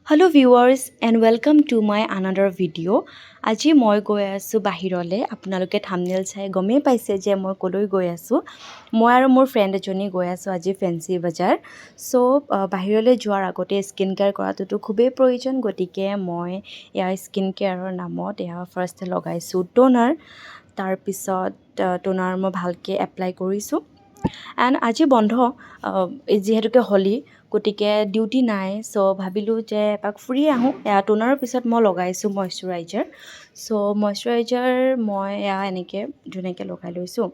Hello viewers and welcome to my another video. আজি মই গৈ আছো বাহিৰলে আপোনালোকে থাম্বনেল চাই গমে পাইছে যে মই কলৈ গৈ আছো মই আৰু মোৰ ফ্ৰেন্ড এজনী গৈ আছো আজি ফেন্সি বাজাৰ সো বাহিৰলে যোৱাৰ আগতে স্কিন কেয়াৰ কৰাটো খুবেই প্ৰয়োজন গতিকে মই এয়া স্কিন কেয়াৰৰ নামত এয়া ফাৰ্ষ্ট লগাইছো টোনাৰ তাৰ পিছত টোনাৰ মই ভালকে এপ্লাই কৰিছো এণ্ড আজি বন্ধ যিহেতুকে হলি গতিকে ডিউটি নাই সো ভাবিলো যে এপাক ফুৰি আহোঁ এয়া টোনাৰৰ পিছত মই লগাইছোঁ ময়শ্চাৰাইজাৰ সো ময়শ্চাৰাইজাৰ মই এয়া এনেকৈ ধুনীয়াকৈ লগাই লৈছোঁ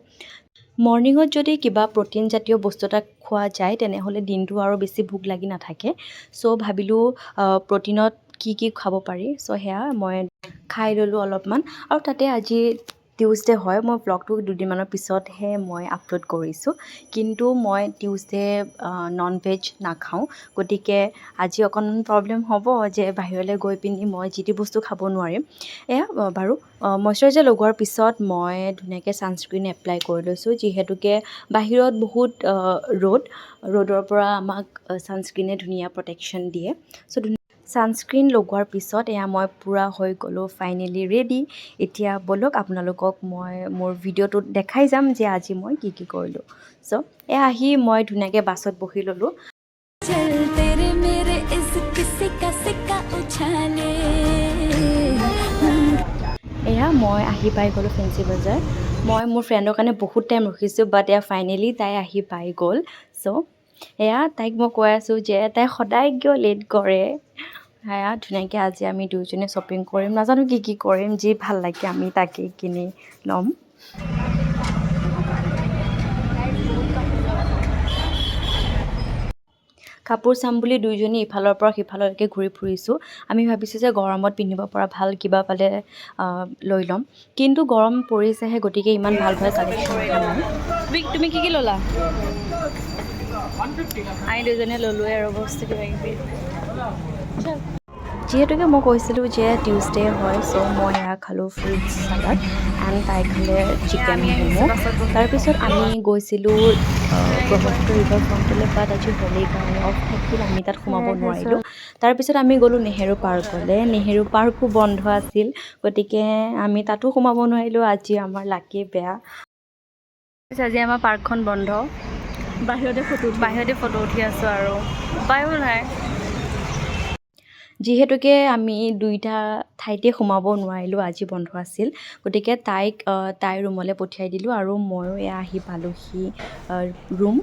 মৰ্নিঙত যদি কিবা প্ৰটিন জাতীয় বস্তু এটা খোৱা যায় তেনেহ'লে দিনটো আৰু বেছি ভোক লাগি নাথাকে সো ভাবিলোঁ প্ৰটিনত কি খাব পাৰি সো সেয়া মই খাই ল'লোঁ অলপমান আৰু তাতে আজি টিউজডে হয় মই ব্লগটো দুদিনমানৰ পিছতহে মই আপলোড কৰিছোঁ কিন্তু মই টিউজডে নন ভেজ নাখাওঁ গতিকে আজি অকণমান প্ৰব্লেম হ'ব যে বাহিৰলৈ গৈ পিনি মই যিটি বস্তু খাব নোৱাৰিম এয়া বাৰু ময়শ্চাৰাইজাৰ লগোৱাৰ পিছত মই ধুনীয়াকৈ ছানস্ক্ৰীন এপ্লাই কৰি লৈছোঁ যিহেতুকে বাহিৰত বহুত ৰ'দৰ পৰা আমাক ছানস্ক্ৰীনে ধুনীয়া প্ৰটেকশ্যন দিয়ে চ' ছানস্ক্ৰীন লগোৱাৰ পিছত এয়া মই পূৰা হৈ গ'লোঁ ফাইনেলি ৰেডি এতিয়া ব'লক আপোনালোকক মই মোৰ ভিডিঅ'টোত দেখাই যাম যে আজি মই কি কৰিলোঁ চ' এয়া আহি মই ধুনীয়াকৈ বাছত বহি ল'লোঁ এয়া মই আহি পাই গ'লোঁ ফেন্সি বজাৰ মই মোৰ ফ্ৰেণ্ডৰ কাৰণে বহুত টাইম ৰখিছোঁ বাট এয়া ফাইনেলি তাই আহি পাই গ'ল চ' এয়া তাইক মই কৈ আছোঁ যে তাই সদায় কিয় লেট কৰে এয়া ধুনীয়াকৈ আজি আমি দুয়োজনে শ্বপিং কৰিম নাজানো কি কৰিম যি ভাল লাগে আমি তাকেই কিনি ল'ম কাপোৰ চাম বুলি দুইজনী ইফালৰ পৰা সিফাললৈকে ঘূৰি ফুৰিছোঁ আমি ভাবিছোঁ যে গৰমত পিন্ধিব পৰা ভাল কিবা পালে লৈ ল'ম কিন্তু গৰম পৰিছেহে গতিকে ইমান ভাল কালেকশ্যন নাই তুমি কি ল'লা আমি দুজনে ল'লোৱে আৰু বস্তু কিবা কিবি যিহেতুকে মই কৈছিলোঁ যে টিউজডে হয় চ' মই এয়া খালোঁ ফ্ৰুট চালাড এণ্ড তাই খালে চিকেন ম'ম' তাৰপিছত আমি গৈছিলোঁ ব্ৰহ্মপুত্ৰ ৰিভাৰ ফ্ৰণ্টলৈ বাট আজি হোলীৰ কাৰণে অফ থাকিল আমি তাত সোমাব নোৱাৰিলোঁ তাৰপিছত আমি গ'লোঁ নেহেৰু পাৰ্কলৈ নেহেৰু পাৰ্কো বন্ধ আছিল গতিকে আমি তাতো সোমাব নোৱাৰিলোঁ আজি আমাৰ লাকি বেয়া আজি আমাৰ পাৰ্কখন বন্ধ বাহিৰতে ফটো উঠি আছোঁ আৰু উপায়ো নাই যিহেতুকে আমি দুইটা ঠাইতে সোমাব নোৱাৰিলোঁ আজি বন্ধ আছিল গতিকে তাইক তাইৰ ৰুমলৈ পঠিয়াই দিলোঁ আৰু ময়ো এয়া আহি পালোঁহি ৰুম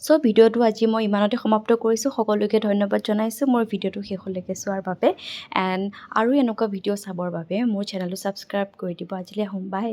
চ' ভিডিঅ'টো আজি মই ইমানতে সমাপ্ত কৰিছোঁ সকলোকে ধন্যবাদ জনাইছোঁ মোৰ ভিডিঅ'টো শেষলৈকে চোৱাৰ বাবে এণ্ড আৰু এনেকুৱা ভিডিঅ' চাবৰ বাবে মোৰ চেনেলটো ছাবস্ক্ৰাইব কৰি দিব আজিলৈ আহোঁ বাই